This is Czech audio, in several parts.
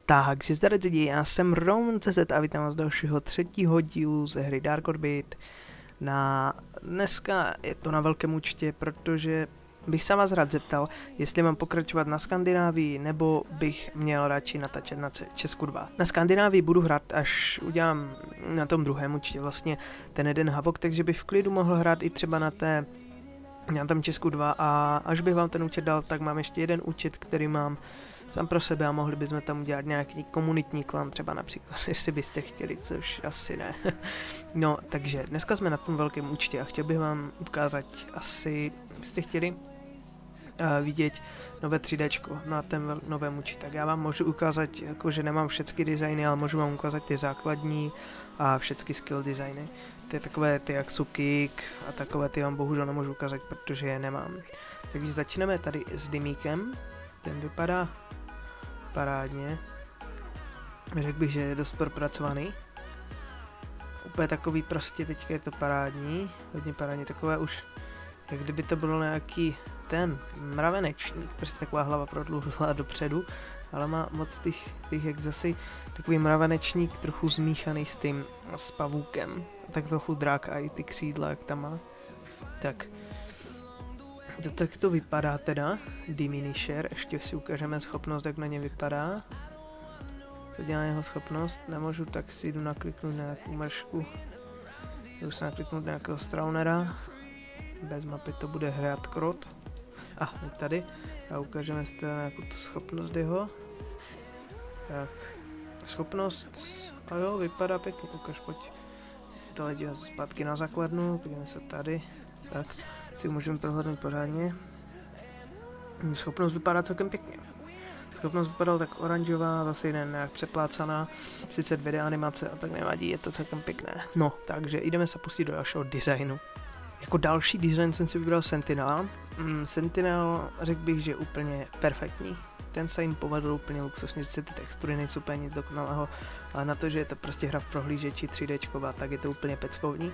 Takže zde lidi, já jsem Roman.cz a vítám vás z dalšího třetího dílu ze hry Dark Orbit. Dneska je to na velkém účtě, protože bych se vás rád zeptal, jestli mám pokračovat na Skandinávii, nebo bych měl radši natáčet na Česku 2. Na Skandinávii budu hrát, až udělám na tom druhém účtě vlastně ten jeden havok, takže bych v klidu mohl hrát i třeba na tam Česku 2 a až bych vám ten účet dal, tak mám ještě jeden účet, který mám sám pro sebe a mohli bychom tam udělat nějaký komunitní klan, třeba například, jestli byste chtěli, což asi ne. No, takže dneska jsme na tom velkém účtě a chtěl bych vám ukázat, asi byste chtěli vidět nové 3Dčko na ten novém účtu. Tak já vám můžu ukázat, jako že nemám všechny designy, ale můžu vám ukázat ty základní a všechny skill designy. Ty takové ty jak jsou kick a takové ty vám bohužel nemůžu ukázat, protože je nemám. Takže začneme tady s Dymíkem. Ten vypadá parádně. Řekl bych, že je dost propracovaný. Úplně takový prostě, teďka je to parádní. Hodně parádní, takové už, jak kdyby to bylo nějaký ten mravenečník, prostě taková hlava prodloužila dopředu, ale má moc těch jak zase takový mravenečník trochu zmíchaný s tím s pavoukem. Tak trochu drak a i ty křídla, jak tam má. Tak to vypadá teda, Diminisher, ještě si ukážeme schopnost, jak na ně vypadá. Co dělá jeho schopnost, nemůžu, tak si jdu nakliknout na nějakou mršku. Jdu se nakliknout nějakého Straunera. Bez mapy to bude hrát krot. Tady. A ukážeme si teda nějakou tu schopnost jeho. Tak, schopnost, a jo, vypadá pěkně, ukáž, pojď. Tohle dělá zpátky na základnu, podívejme se tady. Tak, si můžeme prohlédnout pořádně. Schopnost vypadá celkem pěkně. Schopnost vypadala tak oranžová, zase nějak přeplácaná, sice 2D animace a tak nevadí, je to celkem pěkné. No, takže jdeme se pustit do dalšího designu. Jako další design jsem si vybral Sentinela. Sentinel řekl bych, že je úplně perfektní. Ten se jim povedl úplně luxusně, že ty textury nejsou úplně nic dokonalého, ale na to, že je to prostě hra v prohlížeči 3Dčková, tak je to úplně peckovní.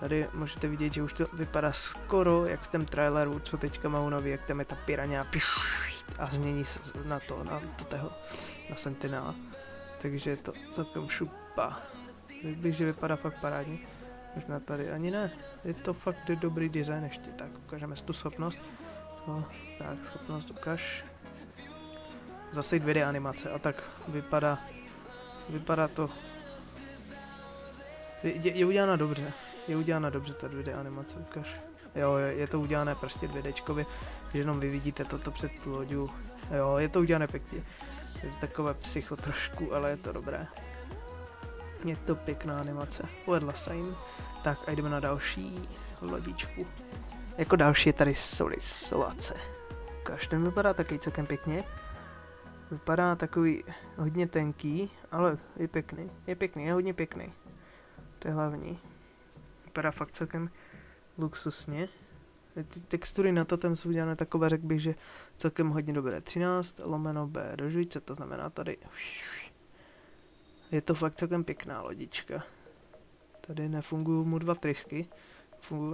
Tady můžete vidět, že už to vypadá skoro jak v tom traileru, co teďka má nový, jak tam je ta piraňa a změní se na Sentinela. Takže je to celkem šupa. Řekl bych, že vypadá fakt parádně. Možná tady ani ne. Je to fakt dobrý design ještě. Tak ukážeme si tu schopnost. No, tak schopnost ukáž. Zase 2D animace a tak vypadá to. Je udělána dobře. Je udělána dobře ta 2D animace, ukáž. Jo, je to udělané prostě 2Dčkově, že jenom vy vidíte toto před tu loďu. Jo, je to udělané pěkně. Je to takové psycho trošku, ale je to dobré. Je to pěkná animace, povedla se jim. Tak a jdeme na další lodičku. Jako další je tady Solace. Ukáž, ten vypadá taky celkem pěkně. Vypadá takový hodně tenký, ale je pěkný. Je hodně pěkný. To je hlavní. Vypadá fakt celkem luxusně. Ty textury na to tam jsou udělané takové, řekl bych, že celkem hodně dobré. 13/B do žvíce, to znamená tady. Je to fakt celkem pěkná lodička. Tady nefungují mu 2 trysky.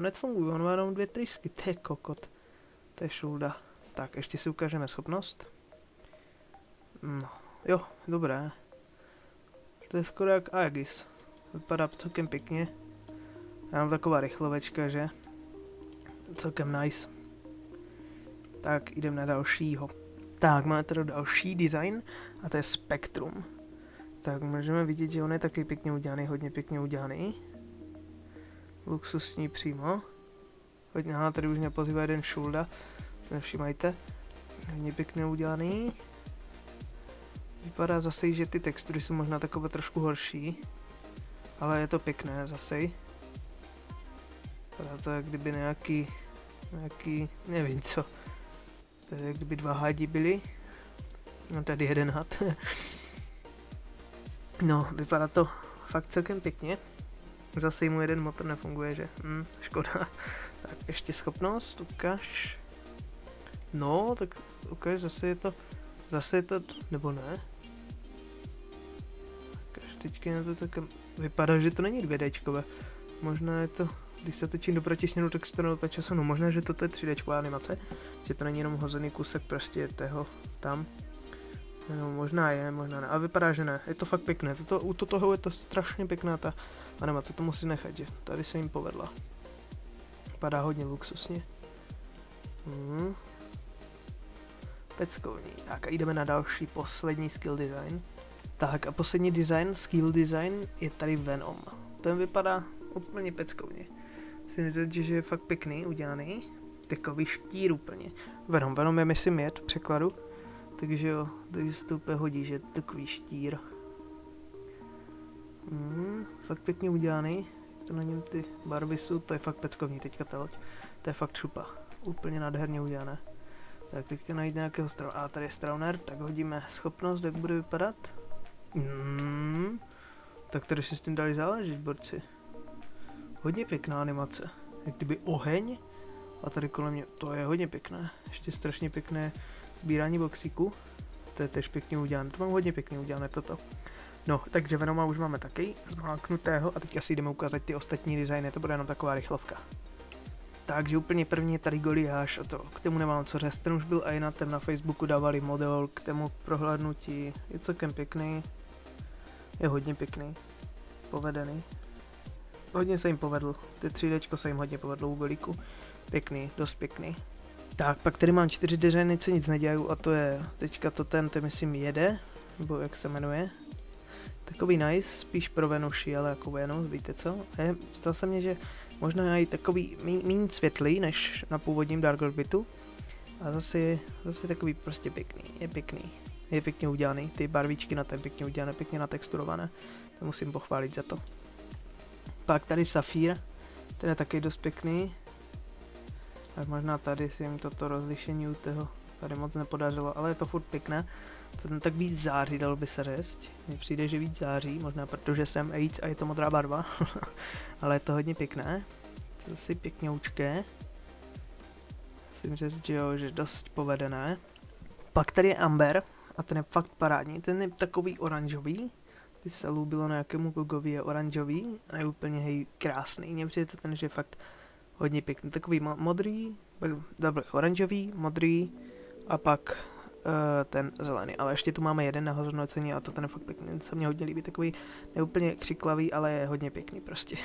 Nefungují, on má jenom 2 trysky, to je kokot. To je šulda. Tak, ještě si ukážeme schopnost. No, jo, dobré. To je skoro jak Aegis. Vypadá celkem pěkně. Jenom taková rychlovečka, že? Celkem nice. Tak, jdeme na dalšího. Tak, máme tady další design a to je Spektrum. Tak, můžeme vidět, že on je taky pěkně udělaný, hodně pěkně udělaný. Luxusní přímo. Tady už mě pozývá jeden šulda, nevšimajte. Hodně pěkně udělaný. Vypadá zase, že ty textury jsou možná takové trošku horší. Ale je to pěkné zase. Vypadá to jak kdyby nějaký, nevím co. To je jak kdyby 2 hadi byly. No tady jeden had. No, vypadá to fakt celkem pěkně. Zase mu jeden motor nefunguje, že? Škoda. Tak ještě schopnost, ukáž. No, tak ukáž, zase je to, nebo ne? Ukáž, teďka na to tak vypadá, že to není 2Dčkové. Možná je to, když se točím do protisměru, tak se to nedotáčí času. No možná, že toto je 3Dčková animace, že to není jenom hozený kusek prostě tého tam. No, možná je, možná ne. A vypadá, že ne. Je to fakt pěkné. U toho je to strašně pěkná ta animace. To musí nechat, že tady se jim povedla. Vypadá hodně luxusně. Peckovní. Tak a jdeme na další, poslední skill design. Tak a poslední design, skill design, je tady Venom. Ten vypadá úplně peckovně. Si myslím, že je fakt pěkný, udělaný. Takový štír úplně. Venom je myslím jed v překladu. Takže jo, takže se to úplně hodí, že je takový štír. Fakt pěkně udělaný. To na něm ty barvy jsou, to je fakt peckovní teďka ta loď. To je fakt šupa. Úplně nádherně udělané. Tak teďka najít nějakého a tady je Strauner, tak hodíme schopnost, jak bude vypadat. Tak tady si s tím dali záležet, borci. Hodně pěkná animace. Jak kdyby oheň. A tady kolem mě, to je hodně pěkné. Ještě strašně pěkné sbírání boxíku. To je tež pěkně udělané, to mám hodně pěkně udělané toto. No, takže Venoma už máme taky zmáknutého a teď asi jdeme ukázat ty ostatní designy, to bude jenom taková rychlovka. Takže úplně první je tady Goliáš, a to k tomu nemám co říct, ten už byl i na ten na Facebooku dávali model k tomu prohlédnutí, je celkem pěkný, je hodně pěkný, povedený, hodně se jim povedl, ty 3Dčko se jim hodně povedlo u Golíku, pěkný, dost pěkný. Tak, pak tady mám 4 designy, co nic nedělají, a to je teďka to myslím jede, nebo jak se jmenuje. Takový nice, spíš pro Venuši, ale jako Venus, víte co? Zdal se mně, že možná i takový méně světlý, než na původním Dark Orbitu. A zase takový prostě pěkný, je pěkně udělaný, ty barvičky na ten pěkně udělané, pěkně natexturované. To musím pochválit za to. Pak tady Safír, ten je taky dost pěkný. Tak možná tady si jim toto rozlišení u toho tady moc nepodařilo, ale je to furt pěkné. To tak víc září, dalo by se říct. Mně přijde, že víc září, možná protože jsem AIDS a je to modrá barva. Ale je to hodně pěkné. To si pěkňoučké. Musím říct, že jo, že dost povedené. Pak tady je Amber a ten je fakt parádní. Ten je takový oranžový. By se líbilo nějakému Gogovi, je oranžový a je úplně hej krásný. Mně přijde ten, že je fakt hodně pěkný. Takový modrý, oranžový, modrý a pak ten zelený, ale ještě tu máme jeden na hodnocení a to ten je fakt pěkný, ten se mně hodně líbí, takový neúplně křiklavý, ale je hodně pěkný prostě.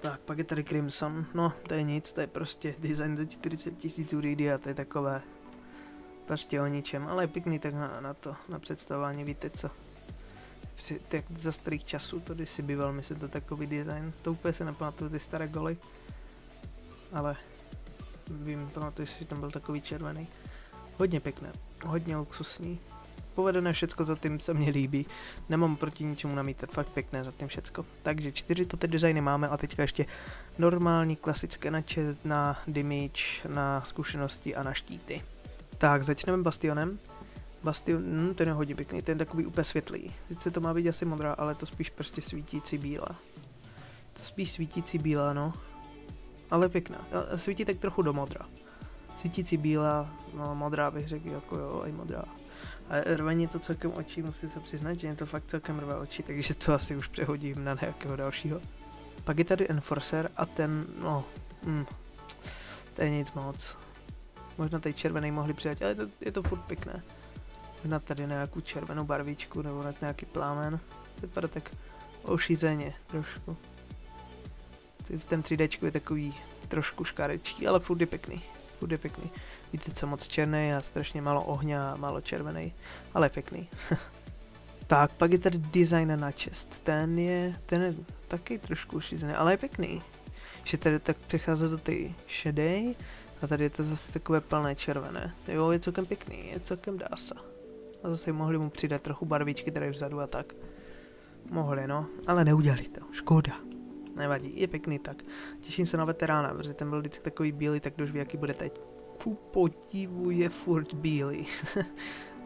Tak, pak je tady Crimson, no to je nic, to je prostě design za 40 000 URD a to je takové prostě o ničem, ale je pěkný tak na představování, víte co. Tak za starých časů, to když si býval, myslím to takový design, to úplně se nepamatuju ty staré goly, ale pamatuju si, že tam byl takový červený. Hodně pěkné, hodně luxusní. Povedené všecko, za tím se mně líbí. Nemám proti ničemu namítat, fakt pěkné za tím všecko. Takže 4 ty designy máme a teďka ještě normální, klasické na chest, na damage, na zkušenosti a na štíty. Tak, začneme Bastionem. Bastion, ten je hodně pěkný, ten je takový úplně světlý. Sice to má být asi modrá, ale to spíš prostě svítící bílá. To spíš svítící bílá, no. Ale pěkná, svítí tak trochu do modra. Svítící bílá, no modrá bych řekl, jako jo, i modrá. A rvení to celkem očí, musím se přiznat, že je to fakt celkem rve oči, takže to asi už přehodím na nějakého dalšího. Pak je tady Enforcer a ten, no, to je nic moc. Možná tady červený mohli přidat, ale je to furt pěkné. Možná tady nějakou červenou barvičku nebo nějaký plámen. Vypadá tak ošízeně trošku. Ten 3Dčko je takový trošku škarečí, ale furt je pěkný. Víte co, moc černý a strašně málo ohně a málo červený, ale pěkný. Tak, pak je tady design na chest. Ten je taky trošku ušízený, ale je pěkný. Že tady tak přechází do té šedej a tady je to zase takové plné červené. Jo, je celkem pěkný, je celkem dása. A zase mohli mu přidat trochu barvičky tady vzadu a tak. Mohli, no, ale neudělali to, škoda. Nevadí, je pěkný tak. Těším se na veterána, protože ten byl vždycky takový bílý, tak kdož ví, jaký bude teď. Ku podivu je furt bílý.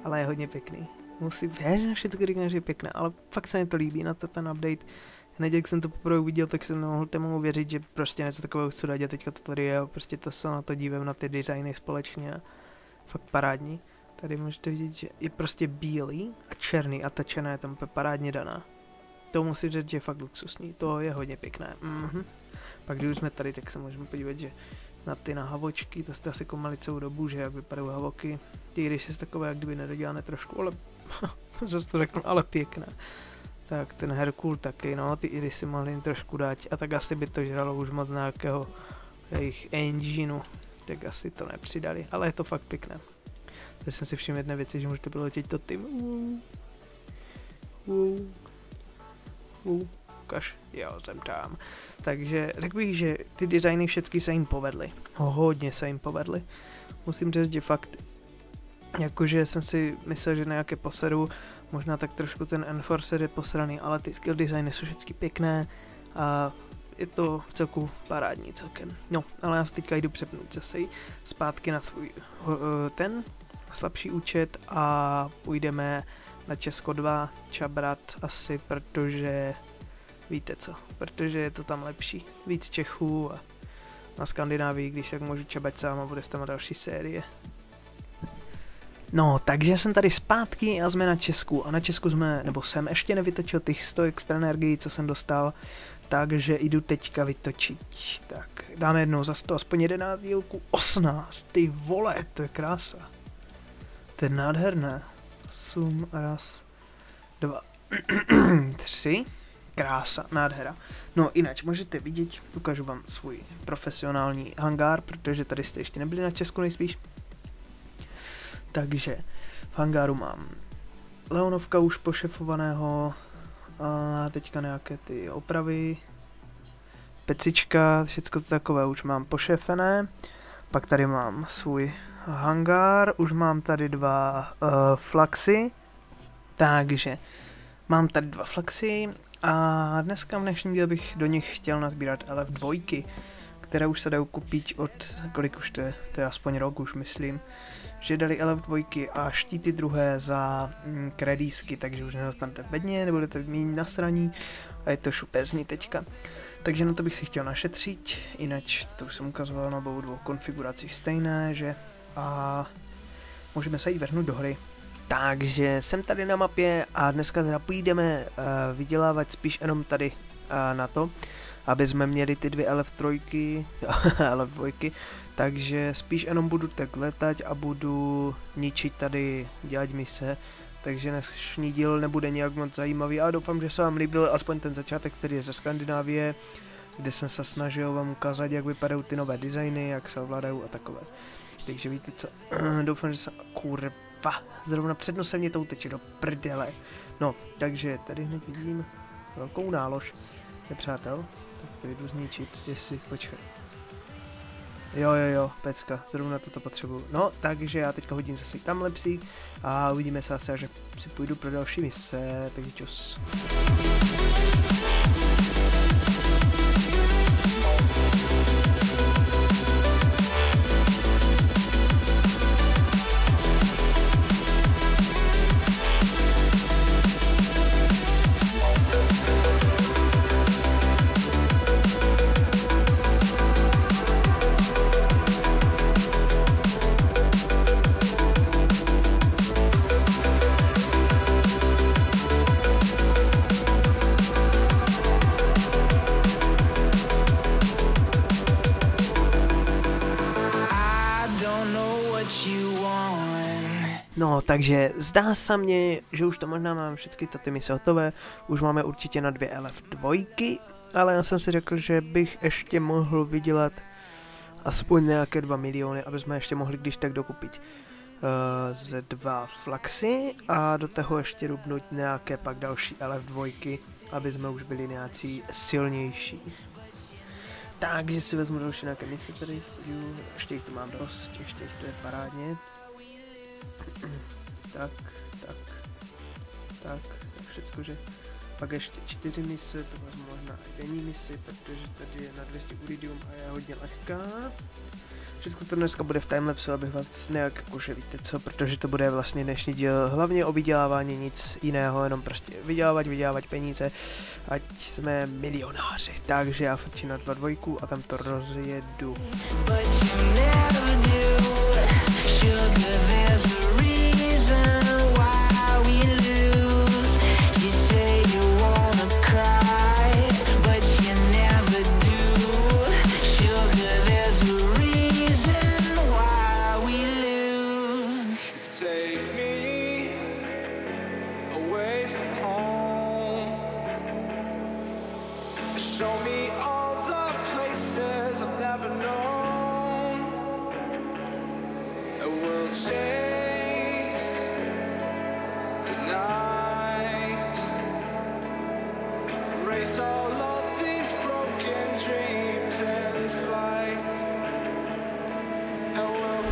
Ale je hodně pěkný. Musím věřit, všechno říkám, že je pěkné, ale fakt se mi to líbí na to ten update. Hned jak jsem to poprvé uviděl, tak jsem nemohl tomu věřit, že prostě něco takového chci dát a teďka to tady je, prostě to se na to dívám na ty designy společně a fakt parádní. Tady můžete vidět, že je prostě bílý a černý a ta černá je tam parádně daná. To musím říct, že je fakt luxusní, to je hodně pěkné. Pak když jsme tady, tak se můžeme podívat, že na ty havočky, to jste asi koumali celou dobu, že jak vypadají havoky. Ty irisy jsou takové, jak kdyby nedodělané trošku, ale zase to řeknu, ale pěkné. Tak ten Herkul taky, no, ty irisy mohli jim trošku dát a tak asi by to žralo už moc nějakého jejich engineu, tak asi to nepřidali, ale je to fakt pěkné. Takže jsem si všiml jedné věci, že můžete bylo to tím. Ukaž, jo, jsem tam. Takže řekl bych, že ty designy všechny se jim povedly. Hodně se jim povedly. Musím říct, že fakt, jakože jsem si myslel, že nějaké posedu, možná tak trošku ten Enforcer je posraný, ale ty skill designy jsou všechny pěkné a je to v celku parádní celkem. No, ale já si teďka jdu přepnout zase zpátky na svůj ten slabší účet a půjdeme na Česko 2 čabrat asi, protože víte co, protože je to tam lepší, víc Čechů a na Skandinávii, když tak můžu čabat sám a bude tam další série. No, takže jsem tady zpátky a jsme na Česku a na Česku jsme, nebo jsem ještě nevytočil těch 100 extra energií, co jsem dostal, takže jdu teďka vytočit. Tak, dáme jednou za 100, aspoň 11 dílků, 18, ty vole, to je krása. To je nádherné. 8, raz, 2, 3, krása, nádhera. No jinak, můžete vidět, ukážu vám svůj profesionální hangár, protože tady jste ještě nebyli na Česku nejspíš. Takže v hangáru mám Leonovka už pošefovaného a teďka nějaké ty opravy, pecička, všecko to takové už mám pošefené. Pak tady mám svůj hangár, už mám tady 2 flaxy, takže mám tady 2 flaxy a dneska v dnešním díle bych do nich chtěl nazbírat LF2, které už se dají koupit od, kolik už to je aspoň rok už myslím, že dali LF2 a štíty druhé za kredísky, takže už nedostanete bedně, nebudete mít nasraní a je to šupezní teďka. Takže na to bych si chtěl našetřit, jinak to už jsem ukazoval na obou 2 konfiguracích stejné, že a můžeme se jít vrhnout do hry. Takže jsem tady na mapě a dneska teda půjdeme vydělávat spíš jenom tady na to, aby jsme měli ty 2 LF3, LF2, takže spíš jenom budu tak letat a budu ničit tady, dělat mise, takže dnešní díl nebude nějak moc zajímavý, ale doufám, že se vám líbil aspoň ten začátek, který je ze Skandinávie, kde jsem se snažil vám ukázat, jak vypadají ty nové designy, jak se ovládají a takové. Takže víte co, doufám, že se, kurva, zrovna před nosem mě to uteče do prdele. No, takže tady hned vidím velkou nálož nepřátel, tak to jdu zničit, jestli, počkej. Jo, pecka, zrovna toto potřebuju. No, takže já teďka hodím zase tam lepší a uvidíme se asi, že si půjdu pro další mise, takže čus. No, takže zdá se mně, že už to možná mám všechny ty mise hotové, už máme určitě na 2 LF2, ale já jsem si řekl, že bych ještě mohl vydělat aspoň nějaké 2 miliony, aby jsme ještě mohli když tak dokupit ze 2 flaxy a do toho ještě rubnout nějaké pak další LF2, aby jsme už byli nějací silnější. Takže si vezmu další nějaké mise tady, ještě jich tu mám dost, ještě to je parádně. Tak, všecko, že pak ještě 4 mise, to vezmu možná i denní misi, protože tady je na 200 uridium a je hodně lehká. Všechno to dneska bude v timelapsu, abych vás nějak jakože víte co, protože to bude vlastně dnešní díl hlavně o vydělávání, nic jiného, jenom prostě vydělávat peníze, ať jsme milionáři. Takže já frčím na 2.2 a tam to rozjedu. Sugar, there's a reason. from home. Show me all the places I've never known. And we'll chase the night, race all of these broken dreams in flight. And we'll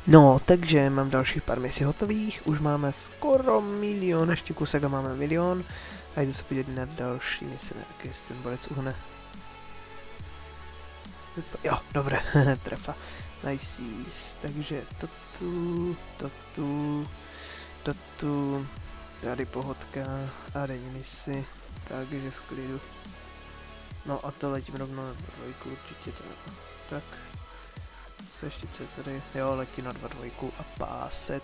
No, takže mám dalších pár misí hotových, už máme skoro milion, ještě kusek a máme milion. A jdu se podívat na další mise, jak jestli ten borec uhne. Jo, dobré, trefa. Nice, takže tu, tady pohodka a denní misi, takže v klidu. No a to letím rovnou na dvojku určitě, tak. Co ještě co tady? Jo, letí na 2-2 a pásec.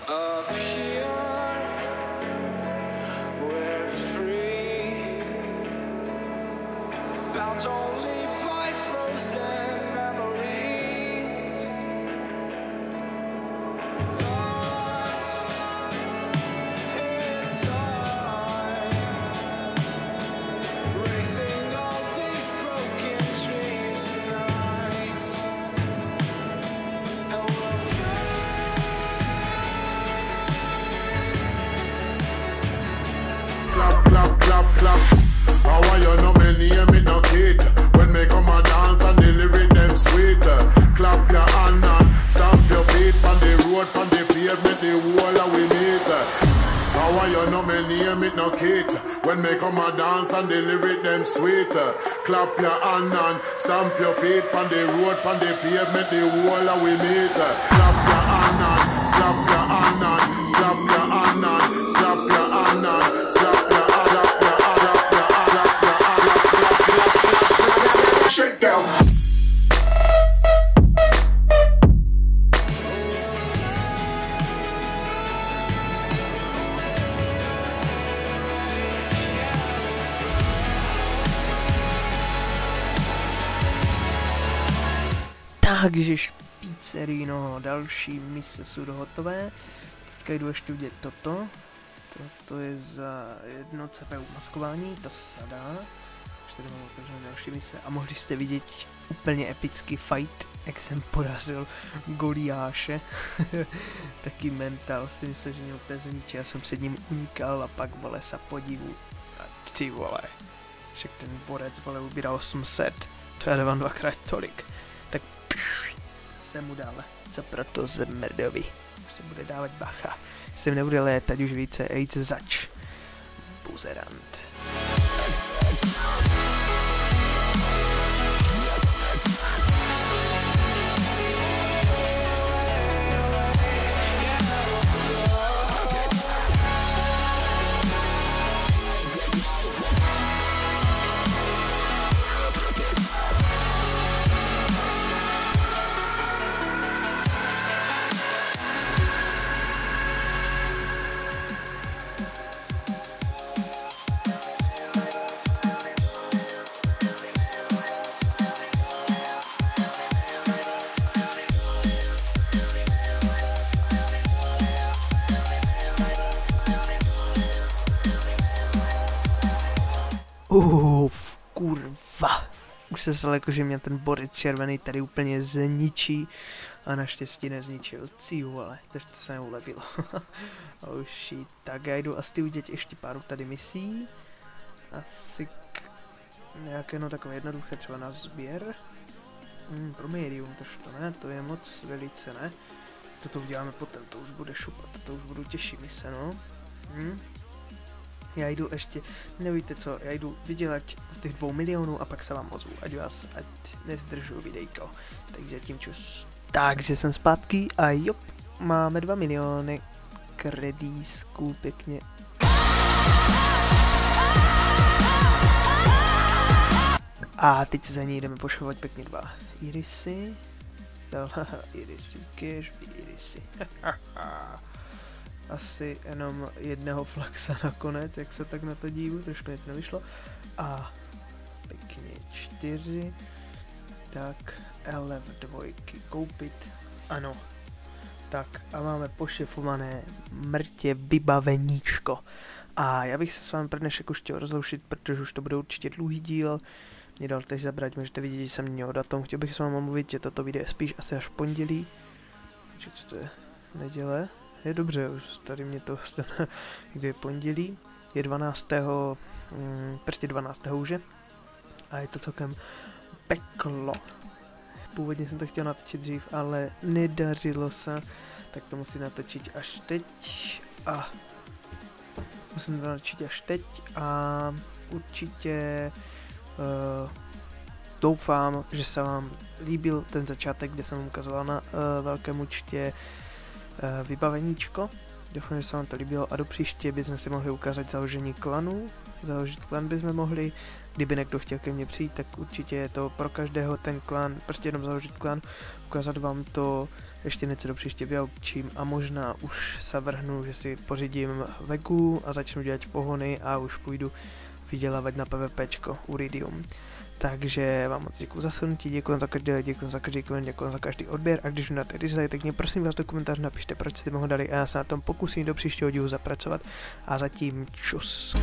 Up here, we're free, bound only by frozen memories, lost in time, racing all these broken dreams tonight, and we'll clap, clap, clap. How are you know me name it no kid? When me come a dance and the lyric them sweet. Clap your hand and stamp your feet on the road, on the pavement, the wall and we meet. How are you know me name it no kid? When me come a dance and the lyric them sweet. Clap your hand and stamp your feet on the road, on the pavement, the wall and we meet. Clap your hand and slap your hand and slap your hand and slap your hand and slap your shake down. Takže špícerino, další mise jsou hotové. Teďka jdu ještě udělat toto. Toto je za jedno CPU maskování, to se dá. Už tady mám otevřené další mise a mohli jste vidět úplně epický fight, jak jsem porazil Goliáše. Taky mental, si myslel, že mě úplně zničí, já jsem před ním unikal a pak vole se podívu. A ty vole, však ten borec vole ubírá 800, to já dávám dvakrát tolik. Tak se mu dal, co proto zmrdovi, se bude dávat bacha. Jsem nebude létat už více, ejc zač. Buzerant. Kurva. Už se zdalo, jako, že mě ten borec červený tady úplně zničí. A naštěstí nezničil. Cíu, ale to se mi ulevilo. Oh shit. Tak já jdu asi udělat ještě pár tady misí. Asi nějaké no takové jednoduché třeba na sběr. Pro médium, to ne, to je moc velice, ne? Toto uděláme potom, to už bude šupat, to už budu těžší mise, no. Já jdu ještě, nevíte co, já jdu vydělat z těch 2 milionů a pak se vám ozvu, ať nezdržu videjko. Takže tím čus. Takže jsem zpátky a jop, máme 2 miliony kredísků pěkně. A teď se za ní jdeme pošovat pěkně 2 irisy. Irisy, irisy. Asi jenom jedného flaxa nakonec, jak se tak na to dívu, trošku mě to nevyšlo. A pěkně 4. Tak, LF2 koupit. Ano. Tak a máme pošefované mrtě vybaveníčko. A já bych se s vámi pro dnešek už chtěl rozloučit, protože už to bude určitě dlouhý díl. Mě dal teď zabrat, můžete vidět, že jsem měl datum. Chtěl bych s vámi mluvit, že toto video je spíš asi až v pondělí. Takže co to je? Neděle? Je dobře, už tady mě to kdy je pondělí. Je 12. Prostě 12. už je. A je to celkem peklo. Původně jsem to chtěl natočit dřív, ale nedařilo se. Tak to musím natočit až teď. A musím to natočit až teď. A určitě doufám, že se vám líbil ten začátek, kde jsem ukazoval na velkém účtě vybaveníčko. Doufám, že se vám to líbilo a do příště bychom si mohli ukázat založení klanu. Založit klan bychom mohli, kdyby někdo chtěl ke mně přijít, tak určitě je to pro každého ten klan, prostě jenom založit klan, ukázat vám to ještě něco do příště vyaučím a možná už se vrhnu, že si pořídím vegu a začnu dělat pohony a už půjdu vydělávat na PvPčko Uridium. Takže vám moc děkuji za slednutí, děkuji za každý like, děkuji za každý koment, děkuji za každý odběr a když dáte dislike, tak mě prosím vás do komentářů napište, proč jste mi ho dali a já se na tom pokusím do příštího dílu zapracovat a zatím čus.